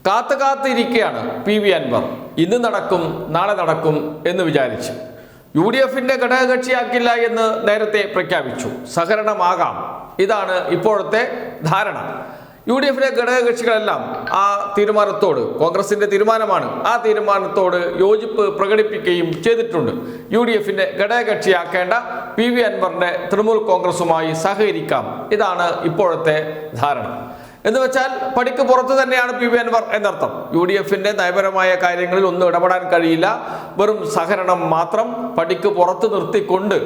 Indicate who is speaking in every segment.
Speaker 1: കാത്തിരിക്കുകയാണ് PV അൻവർ. ഇന്ന് നടക്കും നാളെ നടക്കും എന്ന് വിചാരിച്ചു. UDFന്റെ ഘടകകക്ഷിയാക്കില്ല എന്ന് നേരത്തെ പ്രഖ്യാപിച്ചു. സഹകരണമാകാം, ഇതാണ് ഇപ്പോഴത്തെ ധാരണ. UDFലെ ഘടകകക്ഷികളെല്ലാം ആ തീരുമാനത്തോട്, കോൺഗ്രസിന്റെ തീരുമാനമാണ്, ആ തീരുമാനത്തോട് യോജിപ്പ് പ്രകടിപ്പിക്കുകയും ചെയ്തിട്ടുണ്ട്. UDFന്റെ ഘടകകക്ഷിയാക്കേണ്ട PV അൻവറിന്റെ തൃണമൂൽ കോൺഗ്രസുമായി സഹകരിക്കാം, ഇതാണ് ഇപ്പോഴത്തെ ധാരണ. എന്ന് വെച്ചാൽ പടിക്ക് പുറത്ത് തന്നെയാണ് PV അൻവർ എന്നർത്ഥം. UDFന്റെ നയപരമായ കാര്യങ്ങളിൽ ഒന്നും ഇടപെടാൻ കഴിയില്ല, വെറും സഹകരണം മാത്രം പടിക്ക് പുറത്ത് നിർത്തിക്കൊണ്ട്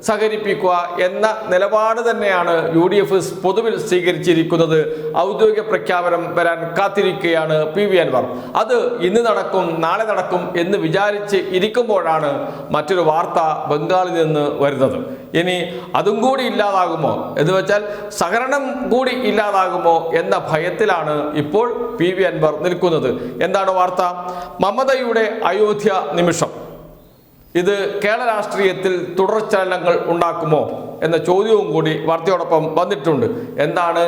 Speaker 1: സഹകരിപ്പിക്കുക എന്ന നിലപാട് തന്നെയാണ് UDF പൊതുവിൽ സ്വീകരിച്ചിരിക്കുന്നത്. ഔദ്യോഗിക പ്രഖ്യാപനം വരാൻ കാത്തിരിക്കുകയാണ് PV അൻവർ. അത് ഇന്ന് നടക്കും നാളെ നടക്കും എന്ന് വിചാരിച്ച് ഇരിക്കുമ്പോഴാണ് മറ്റൊരു വാർത്ത ബംഗാളിൽ നിന്ന് വരുന്നത്. ഇനി അതും കൂടി ഇല്ലാതാകുമോ എന്ന് വെച്ചാൽ സഹകരണം കൂടി ഇല്ലാതാകുമോ എന്ന ഭയത്തിലാണ് ഇപ്പോൾ PV അൻവർ നിൽക്കുന്നത്. എന്താണ് വാർത്ത? മമതയുടെ അയോധ്യ നിമിഷം ഇത് കേരള രാഷ്ട്രീയത്തിൽ തുടർചലനങ്ങൾ ഉണ്ടാക്കുമോ എന്ന ചോദ്യവും കൂടി വാർത്തയോടൊപ്പം വന്നിട്ടുണ്ട്. എന്താണ്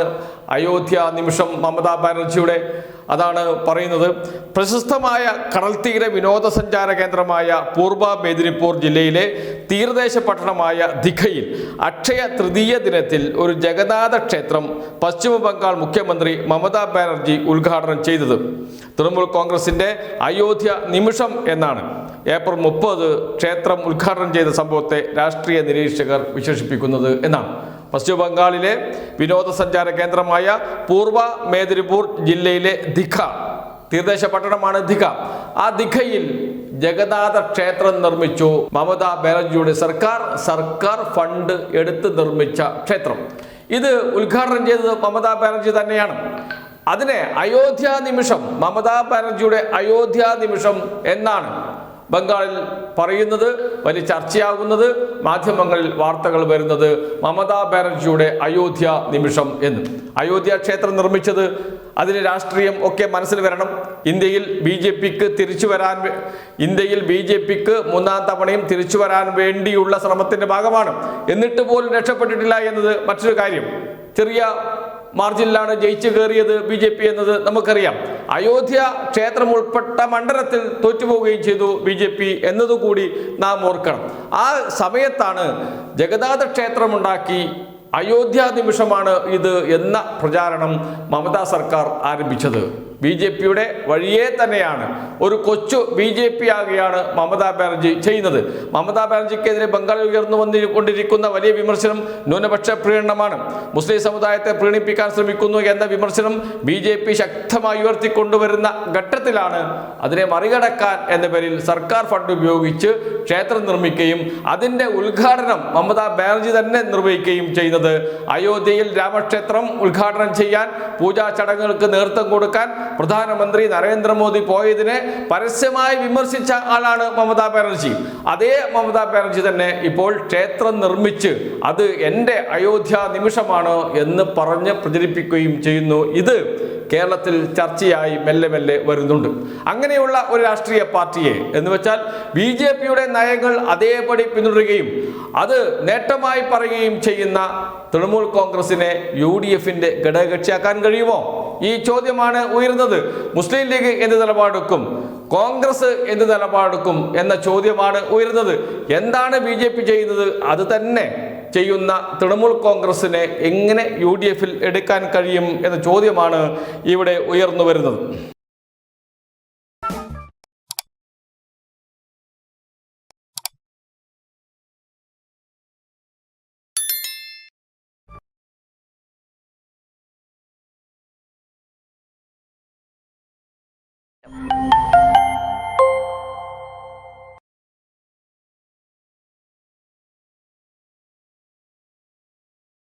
Speaker 1: അയോധ്യ നിമിഷം മമതാ ബാനർജിയുടെ? അതാണ് പറയുന്നത്. പ്രശസ്തമായ കടൽത്തീര വിനോദസഞ്ചാര കേന്ദ്രമായ പൂർവ മേദിനിപൂർ ജില്ലയിലെ തീരദേശ പട്ടണമായ ദിഘയിൽ അക്ഷയ തൃതീയ ദിനത്തിൽ ഒരു ജഗന്നാഥ ക്ഷേത്രം പശ്ചിമ ബംഗാൾ മുഖ്യമന്ത്രി മമതാ ബാനർജി ഉദ്ഘാടനം ചെയ്തത്. തൃണമൂൽ കോൺഗ്രസിന്റെ അയോധ്യ നിമിഷം എന്നാണ് ഏപ്രിൽ 30 ക്ഷേത്രം ഉദ്ഘാടനം ചെയ്ത സംഭവത്തെ രാഷ്ട്രീയ നിരീക്ഷകർ വിശേഷിപ്പിക്കുന്നത് എന്നാണ്. പശ്ചിമ ബംഗാളിലെ വിനോദസഞ്ചാര കേന്ദ്രമായ പൂർവ മേദിനിപൂർ ജില്ലയിലെ ദിഘ, തീരദേശ പട്ടണമാണ് ദിഘ. ആ ദിഘയിൽ ജഗന്നാഥ ക്ഷേത്രം നിർമ്മിച്ചു. മമതാ ബാനർജിയുടെ സർക്കാർ ഫണ്ട് എടുത്ത് നിർമ്മിച്ച ക്ഷേത്രം. ഇത് ഉദ്ഘാടനം ചെയ്തത് മമതാ ബാനർജി തന്നെയാണ്. അതിനെ അയോധ്യ നിമിഷം, മമതാ ബാനർജിയുടെ അയോധ്യ നിമിഷം എന്നാണ് ബംഗാളിൽ പറയുന്നത്, വലിയ ചർച്ചയാകുന്നത്, മാധ്യമങ്ങളിൽ വാർത്തകൾ വരുന്നത് മമതാ ബാനർജിയുടെ അയോധ്യ നിമിഷം എന്ന്. അയോധ്യ ക്ഷേത്രം നിർമ്മിച്ചത്, അതിന് രാഷ്ട്രീയം ഒക്കെ മനസ്സിൽ വരണം. ഇന്ത്യയിൽ ബി ജെ പിക്ക് മൂന്നാം തവണയും തിരിച്ചു വരാൻ വേണ്ടിയുള്ള ശ്രമത്തിന്റെ ഭാഗമാണ്. എന്നിട്ട് പോലും രക്ഷപ്പെട്ടിട്ടില്ല എന്നത് മറ്റൊരു കാര്യം. ചെറിയ മാർജിനിലാണ് ജയിച്ചു കയറിയത് BJP എന്നത് നമുക്കറിയാം. അയോധ്യ ക്ഷേത്രം ഉൾപ്പെട്ട മണ്ഡലത്തിൽ തോറ്റുപോവുകയും ചെയ്തു BJP എന്നതുകൂടി നാം ഓർക്കണം. ആ സമയത്താണ് ജഗന്നാഥ ക്ഷേത്രമുണ്ടാക്കി അയോധ്യ നിമിഷമാണ് ഇത് എന്ന പ്രചാരണം മമതാ സർക്കാർ ആരംഭിച്ചത്. BJPയുടെ വഴിയെ തന്നെയാണ്, ഒരു കൊച്ചു BJP ആകുകയാണ് മമതാ ബാനർജി ചെയ്യുന്നത്. മമതാ ബാനർജിക്കെതിരെ ബംഗാളിൽ ഉയർന്നു വന്നുകൊണ്ടിരിക്കുന്ന വലിയ വിമർശനം ന്യൂനപക്ഷ പ്രീണനമാണ്. മുസ്ലിം സമുദായത്തെ പ്രീണിപ്പിക്കാൻ ശ്രമിക്കുന്നു എന്ന വിമർശനം BJP ശക്തമായി ഉയർത്തിക്കൊണ്ടുവരുന്ന ഘട്ടത്തിലാണ് അതിനെ മറികടക്കാൻ എന്ന പേരിൽ സർക്കാർ ഫണ്ട് ഉപയോഗിച്ച് ക്ഷേത്രം നിർമ്മിക്കുകയും അതിൻ്റെ ഉദ്ഘാടനം മമതാ ബാനർജി തന്നെ നിർവഹിക്കുകയും ചെയ്യുന്നത്. അയോധ്യയിൽ രാമക്ഷേത്രം ഉദ്ഘാടനം ചെയ്യാൻ, പൂജാ ചടങ്ങുകൾക്ക് നേതൃത്വം കൊടുക്കാൻ പ്രധാനമന്ത്രി നരേന്ദ്രമോദി പോയതിനെ പരസ്യമായി വിമർശിച്ച ആളാണ് മമതാ ബാനർജി. അതേ മമതാ ബാനർജി തന്നെ ഇപ്പോൾ ക്ഷേത്രം നിർമ്മിച്ച് അത് എൻ്റെ അയോധ്യ നിമിഷമാണ് എന്ന് പറഞ്ഞ് പ്രചരിപ്പിക്കുകയും ചെയ്യുന്നു. ഇത് കേരളത്തിൽ ചർച്ചയായി മെല്ലെ മെല്ലെ വരുന്നുണ്ട്. അങ്ങനെയുള്ള ഒരു രാഷ്ട്രീയ പാർട്ടിയെ എന്ന് വെച്ചാൽ BJPയുടെ നയങ്ങൾ അതേപടി പിന്തുടരുകയും അത് നേട്ടമായി പറയുകയും ചെയ്യുന്ന തൃണമൂൽ കോൺഗ്രസിനെ UDFന്റെ ഘടകകക്ഷിയാക്കാൻ കഴിയുമോ? ഈ ചോദ്യമാണ് ഉയർന്നത്. മുസ്ലിം ലീഗ് എന്ത് നിലപാടെടുക്കും, കോൺഗ്രസ് എന്ത് നിലപാടെടുക്കും എന്ന ചോദ്യമാണ് ഉയർന്നത്. എന്താണ് BJP ചെയ്യുന്നത് അത് തന്നെ ചെയ്യുന്ന തൃണമൂൽ കോൺഗ്രസിനെ എങ്ങനെ UDFൽ എടുക്കാൻ കഴിയും എന്ന ചോദ്യമാണ് ഇവിടെ ഉയർന്നു വരുന്നത്.